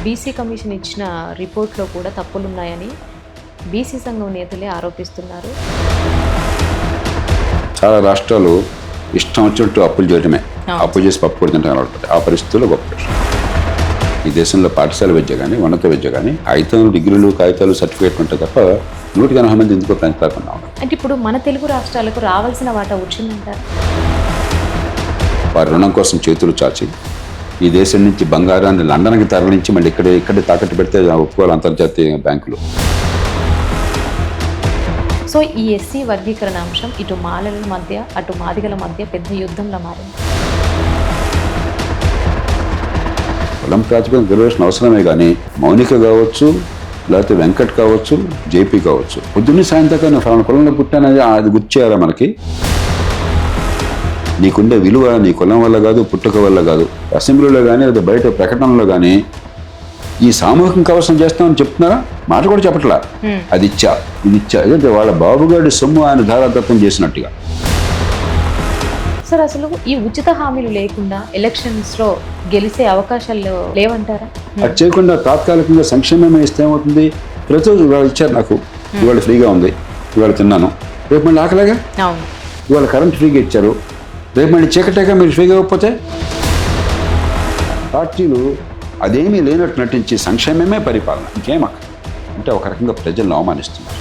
BC commission ఇచ్చిన రిపోర్ట్లో కూడా తప్పులున్నాయని బీసీ సంఘం నేతలే ఆరోపిస్తున్నారు. చాలా రాష్ట్రాలు ఇష్టం వచ్చినట్టు అప్పులు చేయడమే, అప్పు చేసి పప్పు కూడా తింటారు. ఆ పరిస్థితుల్లో గొప్ప రాష్ట్రం. ఈ దేశంలో పాఠశాల విద్య కానీ ఉన్నత విద్య కానీ డిగ్రీలు కాగితాలు సర్టిఫికేట్ ఉంటాయి తప్ప 180 మంది ఎందుకో పెంచలేకుండా ఉన్నారు. అంటే ఇప్పుడు మన తెలుగు రాష్ట్రాలకు రావాల్సిన వాటా వచ్చిందంటారు. వారి రుణం కోసం చేతులు చాచి ఈ దేశం నుంచి బంగారాన్ని లండన్కి తరలించి మళ్ళీ ఇక్కడ తాకట్టు పెడితే ఒప్పుకోవాలి అంతర్జాతీయ బ్యాంకులు. సో ఈ ఎస్సీ వర్గీకరణ అంశం ఇటు మాలల మధ్య అటు మాదిగల మధ్య పెద్ద యుద్ధంలో మారింది. కులం ప్రాతిపదికన రిజర్వేషన్ అవసరమే కానీ మౌనిక కావచ్చు, లేకపోతే వెంకట్ కావచ్చు, జేపీ కావచ్చు, పొద్దున్నే సాయంత్రం ఫలానా కులంలో పుట్టానది అది గుర్తు చేయాలా మనకి? నీకుండే విలువ నీ కులం వల్ల కాదు, పుట్టుక వల్ల కాదు. అసెంబ్లీలో కానీ లేదా బయట ప్రకటనలో కానీ ఈ సామూహిక కవసం చేస్తామని చెప్తున్నారా? మాట కూడా చెప్పట్లా. అది ఇచ్చా ఇది ఇచ్చా, అదే వాళ్ళ బాబుగాడి సొమ్ము ఆయన ధారాదత్తం చేసినట్టుగా. సార్ అసలు ఈ ఉచిత హామీలు లేకుండా ఎలక్షన్స్లో గెలిచే అవకాశాలు లేవంటారా? అది చేయకుండా తాత్కాలికంగా సంక్షేమం ఇస్తే ఏమవుతుంది? ప్రతిరోజు ఇవాళ ఇచ్చారు నాకు, ఇవాళ ఫ్రీగా ఉంది, ఇవాళ తిన్నాను, రేపు మళ్ళీ ఆకలిగా. అవును, ఇవాళ కరెంట్ ఫ్రీగా ఇచ్చారు, రేపు మళ్ళీ చీకటిగా మీరు ఫ్రీగా ఇవ్వకపోతే పార్టీలు అదేమీ లేనట్టు నటించి సంక్షేమమే పరిపాలన ఇంకేమక్క అంటే ఒక రకంగా ప్రజలను అవమానిస్తున్నారు.